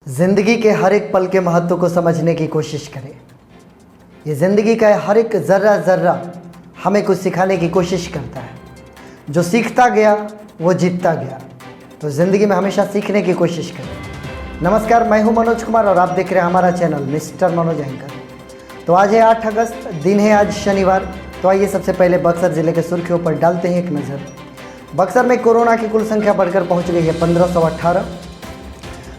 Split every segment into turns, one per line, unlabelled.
ज़िंदगी के हर एक पल के महत्व को समझने की कोशिश करें। ये ज़िंदगी का हर एक ज़र्रा ज़र्रा हमें कुछ सिखाने की कोशिश करता है। जो सीखता गया वो जीतता गया। तो ज़िंदगी में हमेशा सीखने की कोशिश करें। नमस्कार, मैं हूं मनोज कुमार और आप देख रहे हैं हमारा चैनल मिस्टर मनोज एंकर। तो आज है 8 अगस्त, दिन है आज शनिवार। तो आइए सबसे पहले बक्सर ज़िले के सुर्खियों पर डालते हैं एक नज़र। बक्सर में कोरोना की कुल संख्या बढ़कर पहुँच गई है 1518।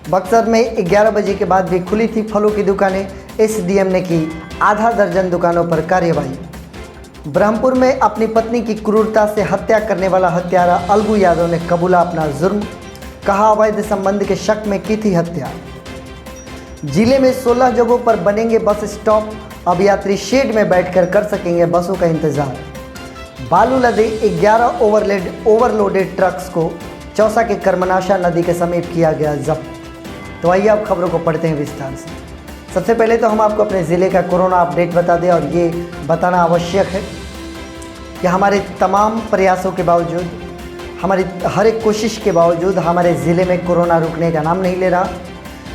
बक्सर में 11 बजे के बाद भी खुली थी फलों की दुकानें। एसडीएम ने की आधा दर्जन दुकानों पर कार्यवाही। ब्रह्मपुर में अपनी पत्नी की क्रूरता से हत्या करने वाला हत्यारा अलगू यादव ने कबूला अपना जुर्म, कहा अवैध संबंध के शक में की थी हत्या। जिले में 16 जगहों पर बनेंगे बस स्टॉप। अब यात्री शेड में बैठकर कर सकेंगे बसों का इंतजार। बालू लदे 11 ओवरलोडेड ट्रक्स को चौसा के कर्मनाशा नदी के समीप किया गया जब्त। तो आइए अब खबरों को पढ़ते हैं विस्तार से। सबसे पहले तो हम आपको अपने ज़िले का कोरोना अपडेट बता दें, और ये बताना आवश्यक है कि हमारे तमाम प्रयासों के बावजूद, हमारी हर एक कोशिश के बावजूद हमारे ज़िले में कोरोना रुकने का नाम नहीं ले रहा।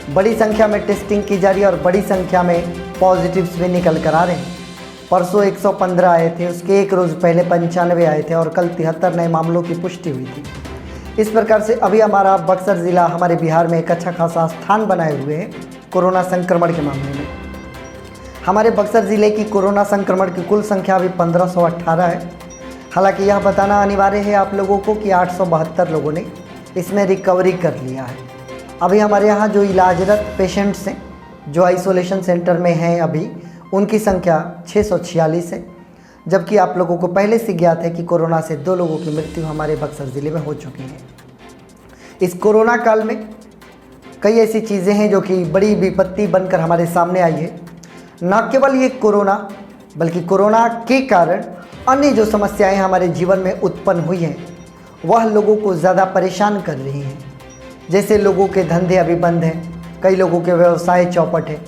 बड़ी संख्या में टेस्टिंग की जा रही है और बड़ी संख्या में पॉजिटिव्स भी निकल कर आ रहे हैं। परसों 115 आए थे, उसके एक रोज़ पहले 95 आए थे और कल 73 नए मामलों की पुष्टि हुई थी। इस प्रकार से अभी हमारा बक्सर ज़िला हमारे बिहार में एक अच्छा खासा स्थान बनाए हुए है कोरोना संक्रमण के मामले में। हमारे बक्सर ज़िले की कोरोना संक्रमण की कुल संख्या अभी 1518 है। हालांकि यह बताना अनिवार्य है आप लोगों को कि 872 लोगों ने इसमें रिकवरी कर लिया है। अभी हमारे यहाँ जो इलाजरत पेशेंट्स हैं, जो आइसोलेशन सेंटर में हैं अभी, उनकी संख्या 646 है। जबकि आप लोगों को पहले से ज्ञात है कि कोरोना से 2 लोगों की मृत्यु हमारे बक्सर ज़िले में हो चुकी है। इस कोरोना काल में कई ऐसी चीज़ें हैं जो कि बड़ी विपत्ति बनकर हमारे सामने आई है। न केवल ये कोरोना, बल्कि कोरोना के कारण अन्य जो समस्याएं हमारे जीवन में उत्पन्न हुई हैं वह लोगों को ज़्यादा परेशान कर रही हैं। जैसे लोगों के धंधे अभी बंद हैं, कई लोगों के व्यवसाय चौपट है,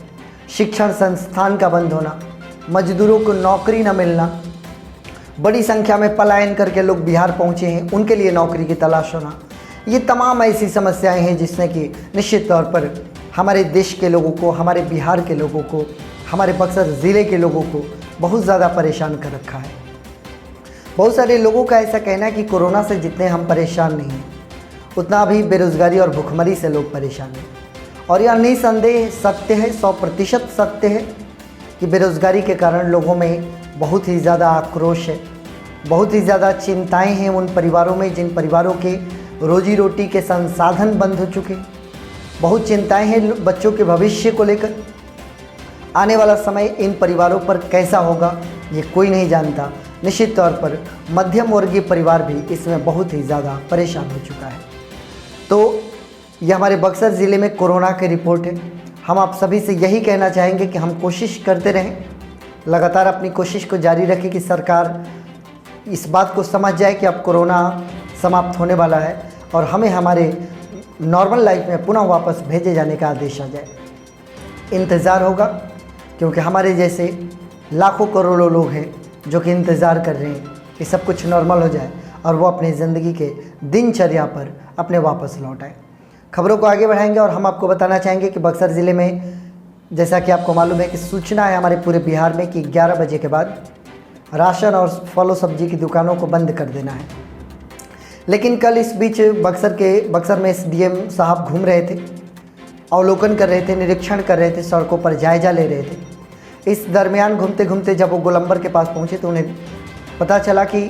शिक्षण संस्थान का बंद होना, मजदूरों को नौकरी न मिलना, बड़ी संख्या में पलायन करके लोग बिहार पहुंचे हैं, उनके लिए नौकरी की तलाश होना। ये तमाम ऐसी समस्याएं हैं जिसने कि निश्चित तौर पर हमारे देश के लोगों को, हमारे बिहार के लोगों को, हमारे बक्सर ज़िले के लोगों को बहुत ज़्यादा परेशान कर रखा है। बहुत सारे लोगों का ऐसा कहना है कि कोरोना से जितने हम परेशान नहीं हैं, उतना अभी बेरोज़गारी और भुखमरी से लोग परेशान हैं। और यह निसंदेह सत्य है, 100% सत्य है कि बेरोज़गारी के कारण लोगों में बहुत ही ज़्यादा आक्रोश है, बहुत ही ज़्यादा चिंताएं हैं उन परिवारों में जिन परिवारों के रोजी रोटी के संसाधन बंद हो चुके। बहुत चिंताएं हैं बच्चों के भविष्य को लेकर। आने वाला समय इन परिवारों पर कैसा होगा ये कोई नहीं जानता। निश्चित तौर पर मध्यम वर्गीय परिवार भी इसमें बहुत ही ज़्यादा परेशान हो चुका है। तो यह हमारे बक्सर ज़िले में कोरोना की रिपोर्ट है। हम आप सभी से यही कहना चाहेंगे कि हम कोशिश करते रहें, लगातार अपनी कोशिश को जारी रखें कि सरकार इस बात को समझ जाए कि अब कोरोना समाप्त होने वाला है और हमें हमारे नॉर्मल लाइफ में पुनः वापस भेजे जाने का आदेश आ जाए। इंतज़ार होगा, क्योंकि हमारे जैसे लाखों करोड़ों लोग हैं जो कि इंतज़ार कर रहे हैं कि सब कुछ नॉर्मल हो जाए और वो अपनी ज़िंदगी के दिनचर्या पर अपने वापस लौट आए। खबरों को आगे बढ़ाएंगे और हम आपको बताना चाहेंगे कि बक्सर ज़िले में जैसा कि आपको मालूम है कि सूचना है हमारे पूरे बिहार में कि 11 बजे के बाद राशन और फल और सब्जी की दुकानों को बंद कर देना है। लेकिन कल इस बीच बक्सर में एसडीएम साहब घूम रहे थे, अवलोकन कर रहे थे, निरीक्षण कर रहे थे, सड़कों पर जायजा ले रहे थे। इस दरमियान घूमते घूमते जब वो गोलंबर के पास पहुँचे तो उन्हें पता चला कि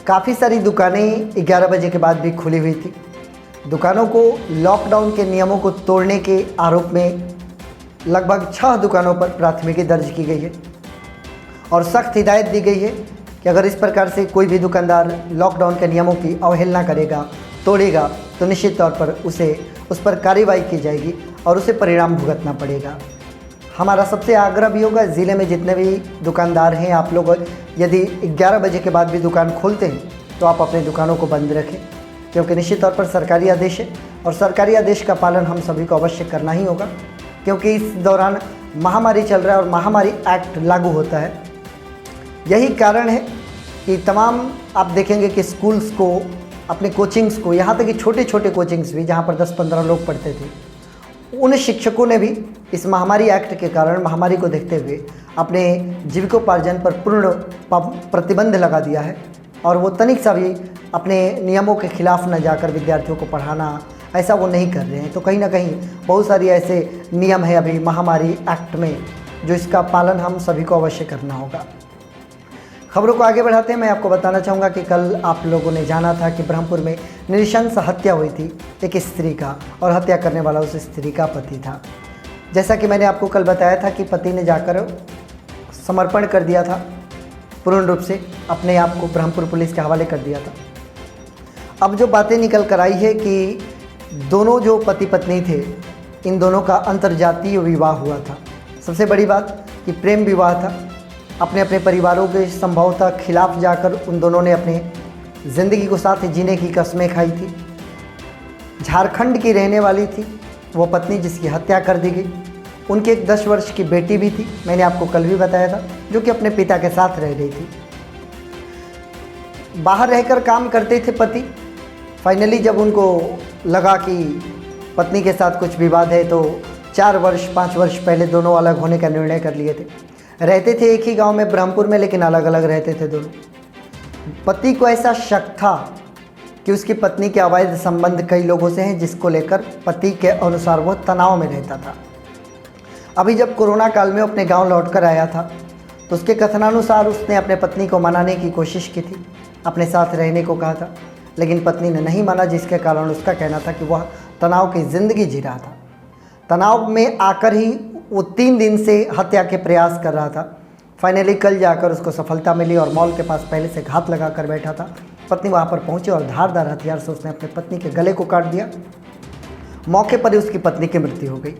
काफ़ी सारी दुकानें 11 बजे के बाद भी खुली हुई थी। दुकानों को लॉकडाउन के नियमों को तोड़ने के आरोप में लगभग 6 दुकानों पर प्राथमिकी दर्ज की गई है और सख्त हिदायत दी गई है कि अगर इस प्रकार से कोई भी दुकानदार लॉकडाउन के नियमों की अवहेलना करेगा, तोड़ेगा, तो निश्चित तौर पर उस पर कार्रवाई की जाएगी और उसे परिणाम भुगतना पड़ेगा। हमारा सबसे आग्रह भी होगा, ज़िले में जितने भी दुकानदार हैं, आप लोग यदि 11 बजे के बाद भी दुकान खोलते हैं तो आप अपनी दुकानों को बंद रखें, क्योंकि निश्चित तौर पर सरकारी आदेश है और सरकारी आदेश का पालन हम सभी को अवश्य करना ही होगा, क्योंकि इस दौरान महामारी चल रहा है और महामारी एक्ट लागू होता है। यही कारण है कि तमाम आप देखेंगे कि स्कूल्स को, अपने कोचिंग्स को, यहाँ तक कि छोटे छोटे कोचिंग्स भी जहाँ पर 10-15 लोग पढ़ते थे, उन शिक्षकों ने भी इस महामारी एक्ट के कारण, महामारी को देखते हुए अपने जीविकोपार्जन पर पूर्ण प्रतिबंध लगा दिया है और वो तनिक सा भी अपने नियमों के खिलाफ न जाकर विद्यार्थियों को पढ़ाना, ऐसा वो नहीं कर रहे हैं। तो कहीं ना कहीं बहुत सारी ऐसे नियम है अभी महामारी एक्ट में, जो इसका पालन हम सभी को अवश्य करना होगा। खबरों को आगे बढ़ाते हैं, मैं आपको बताना चाहूँगा कि कल आप लोगों ने जाना था कि ब्रह्मपुर में नृशंस हत्या हुई थी एक स्त्री का, और हत्या करने वाला उस स्त्री का पति था। जैसा कि मैंने आपको कल बताया था कि पति ने जाकर समर्पण कर दिया था, पूर्ण रूप से अपने आप को ब्रह्मपुर पुलिस के हवाले कर दिया था। अब जो बातें निकल कर आई है कि दोनों जो पति पत्नी थे, इन दोनों का अंतर्जातीय विवाह हुआ था। सबसे बड़ी बात कि प्रेम विवाह था। अपने अपने परिवारों के संभवतः खिलाफ जाकर उन दोनों ने अपने ज़िंदगी को साथ जीने की कस्में खाई थी। झारखंड की रहने वाली थी वो पत्नी, जिसकी हत्या कर दी गई। उनकी एक 10 वर्ष की बेटी भी थी, मैंने आपको कल भी बताया था, जो कि अपने पिता के साथ रह रही थी। बाहर रहकर काम करते थे पति। फाइनली जब उनको लगा कि पत्नी के साथ कुछ विवाद है, तो 4 वर्ष 5 वर्ष पहले दोनों अलग होने का निर्णय कर लिए थे। रहते थे एक ही गांव में ब्रह्मपुर में, लेकिन अलग अलग रहते थे दोनों। पति को ऐसा शक था कि उसकी पत्नी के अवैध संबंध कई लोगों से हैं, जिसको लेकर पति के अनुसार वो तनाव में रहता था। अभी जब कोरोना काल में अपने गांव लौटकर आया था, तो उसके कथनानुसार उसने अपने पत्नी को मनाने की कोशिश की थी, अपने साथ रहने को कहा था, लेकिन पत्नी ने नहीं माना, जिसके कारण उसका कहना था कि वह तनाव की ज़िंदगी जी रहा था। तनाव में आकर ही वो 3 दिन से हत्या के प्रयास कर रहा था। फाइनली कल जाकर उसको सफलता मिली और मॉल के पास पहले से घात लगा कर बैठा था। पत्नी वहाँ पर पहुँची और धारदार हथियार से उसने अपने पत्नी के गले को काट दिया। मौके पर ही उसकी पत्नी की मृत्यु हो गई।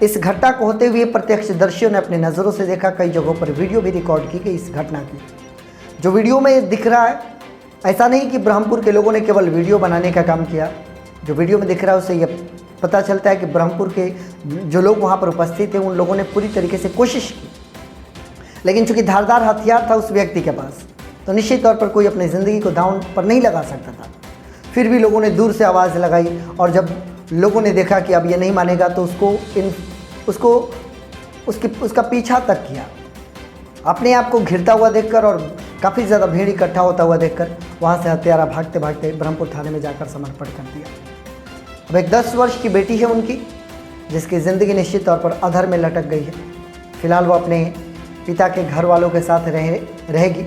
इस घटना को होते हुए प्रत्यक्षदर्शियों ने अपनी नज़रों से देखा। कई जगहों पर वीडियो भी रिकॉर्ड की गई इस घटना की। जो वीडियो में दिख रहा है, ऐसा नहीं कि ब्रह्मपुर के लोगों ने केवल वीडियो बनाने का काम किया। जो वीडियो में दिख रहा है उससे यह पता चलता है कि ब्रह्मपुर के जो लोग वहाँ पर उपस्थित थे, उन लोगों ने पूरी तरीके से कोशिश की, लेकिन चूंकि धारदार हथियार था उस व्यक्ति के पास, तो निश्चित तौर पर कोई अपनी ज़िंदगी को दांव पर नहीं लगा सकता था। फिर भी लोगों ने दूर से आवाज़ लगाई, और जब लोगों ने देखा कि अब ये नहीं मानेगा, तो उसका पीछा तक किया। अपने आप को घिरता हुआ देखकर और काफ़ी ज़्यादा भीड़ इकट्ठा होता हुआ देखकर वहाँ से हत्यारा भागते भागते ब्रह्मपुर थाने में जाकर समर्पण कर दिया। अब एक 10 वर्ष की बेटी है उनकी, जिसकी ज़िंदगी निश्चित तौर पर अधर में लटक गई है। फिलहाल वो अपने पिता के घर वालों के साथ रहेगी।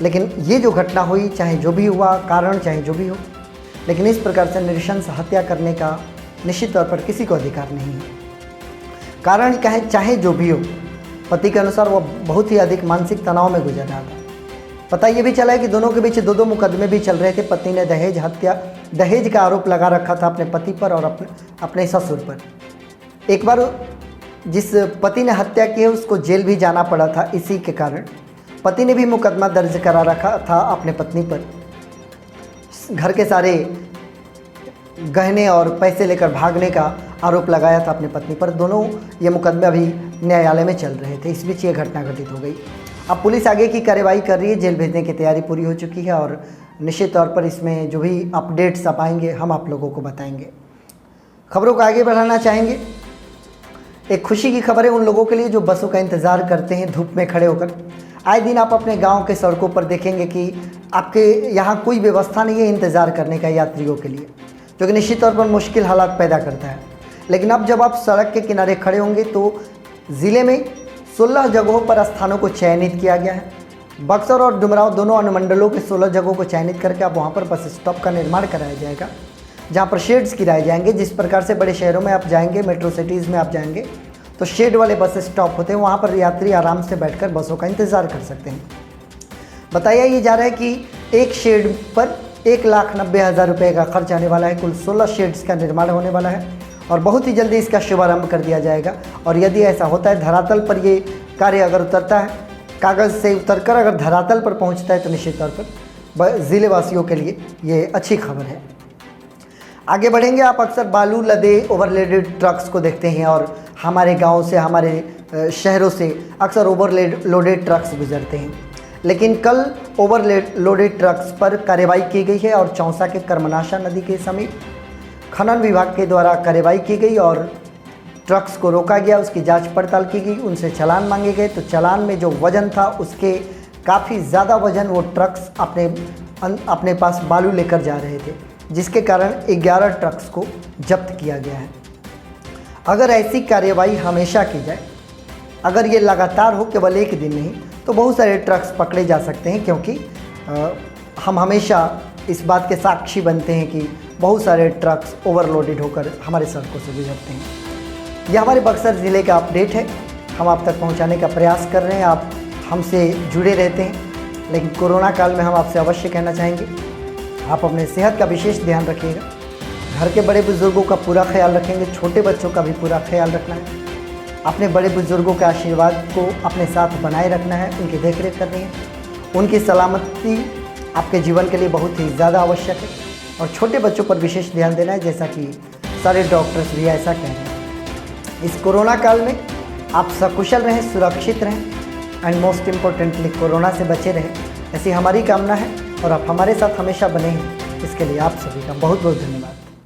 लेकिन ये जो घटना हुई, चाहे जो भी हुआ कारण, चाहे जो भी हो, लेकिन इस प्रकार से नृशंस हत्या करने का निश्चित तौर पर किसी को अधिकार नहीं है। कारण क्या है, चाहे जो भी हो, पति के अनुसार वो बहुत ही अधिक मानसिक तनाव में गुजर रहा था। पता ये भी चला है कि दोनों के बीच 2 मुकदमे भी चल रहे थे। पत्नी ने दहेज का आरोप लगा रखा था अपने पति पर और अपने ससुर पर। एक बार जिस पति ने हत्या की है उसको जेल भी जाना पड़ा था। इसी के कारण पति ने भी मुकदमा दर्ज करा रखा था अपने पत्नी पर। घर के सारे गहने और पैसे लेकर भागने का आरोप लगाया था अपनी पत्नी पर। दोनों ये मुकदमे अभी न्यायालय में चल रहे थे। इस बीच ये घटना घटित हो गई। अब पुलिस आगे की कार्रवाई कर रही है। जेल भेजने की तैयारी पूरी हो चुकी है और निश्चित तौर पर इसमें जो भी अपडेट्स आप आएंगे हम आप लोगों को बताएंगे। खबरों को आगे बढ़ाना चाहेंगे। एक खुशी की खबर है उन लोगों के लिए जो बसों का इंतज़ार करते हैं धूप में खड़े होकर। आए दिन आप अपने गांव के सड़कों पर देखेंगे कि आपके यहाँ कोई व्यवस्था नहीं है इंतज़ार करने का यात्रियों के लिए, जो कि निश्चित तौर पर मुश्किल हालात पैदा करता है। लेकिन अब जब आप सड़क के किनारे खड़े होंगे तो ज़िले में 16 जगहों पर स्थानों को चयनित किया गया है। बक्सर और डुमरांव दोनों अनुमंडलों के 16 जगहों को चयनित करके अब वहाँ पर बस स्टॉप का निर्माण कराया जाएगा, जहाँ पर शेड्स गिराए जाएंगे। जिस प्रकार से बड़े शहरों में आप जाएंगे, मेट्रो सिटीज़ में आप जाएंगे तो शेड वाले बस स्टॉप होते हैं, वहाँ पर यात्री आराम से बैठकर बसों का इंतज़ार कर सकते हैं। बताया ये जा रहा है कि एक शेड पर 1,90,000 रुपये का खर्च आने वाला है। कुल 16 शेड्स का निर्माण होने वाला है और बहुत ही जल्दी इसका शुभारंभ कर दिया जाएगा। और यदि ऐसा होता है, धरातल पर ये कार्य अगर उतरता है, कागज़ से उतरकर अगर धरातल पर पहुंचता है, तो निश्चित तौर पर ज़िले वासियों के लिए ये अच्छी खबर है। आगे बढ़ेंगे। आप अक्सर बालू लदे ओवरलोडेड ट्रक्स को देखते हैं और हमारे गाँव से, हमारे शहरों से अक्सर ओवरलोडेड ट्रक्स गुजरते हैं। लेकिन कल ओवरलोडेड ट्रक्स पर कार्रवाई की गई है और चौसा के कर्मनाशा नदी के समीप खनन विभाग के द्वारा कार्रवाई की गई और ट्रक्स को रोका गया, उसकी जांच पड़ताल की गई, उनसे चालान मांगे गए। तो चालान में जो वज़न था उसके काफ़ी ज़्यादा वज़न वो ट्रक्स अपने पास बालू लेकर जा रहे थे, जिसके कारण 11 ट्रक्स को जब्त किया गया है। अगर ऐसी कार्रवाई हमेशा की जाए, अगर ये लगातार हो, केवल एक दिन नहीं, तो बहुत सारे ट्रक्स पकड़े जा सकते हैं, क्योंकि हम हमेशा इस बात के साक्षी बनते हैं कि बहुत सारे ट्रक्स ओवरलोडेड होकर हमारे सड़कों से गुजरते हैं। यह हमारे बक्सर ज़िले का अपडेट है, हम आप तक पहुंचाने का प्रयास कर रहे हैं। आप हमसे जुड़े रहते हैं, लेकिन कोरोना काल में हम आपसे अवश्य कहना चाहेंगे, आप अपने सेहत का विशेष ध्यान रखिएगा, घर के बड़े बुज़ुर्गों का पूरा ख्याल रखेंगे, छोटे बच्चों का भी पूरा ख्याल रखना है। अपने बड़े बुज़ुर्गों के आशीर्वाद को अपने साथ बनाए रखना है, उनकी देखरेख करनी है। उनकी सलामती आपके जीवन के लिए बहुत ही ज़्यादा आवश्यक है, और छोटे बच्चों पर विशेष ध्यान देना है, जैसा कि सारे डॉक्टर्स भी ऐसा कह रहे हैं। इस कोरोना काल में आप सकुशल रहें, सुरक्षित रहें एंड मोस्ट इम्पोर्टेंटली कोरोना से बचे रहें, ऐसी हमारी कामना है। और आप हमारे साथ हमेशा बने हैं, इसके लिए आप सभी का बहुत बहुत धन्यवाद।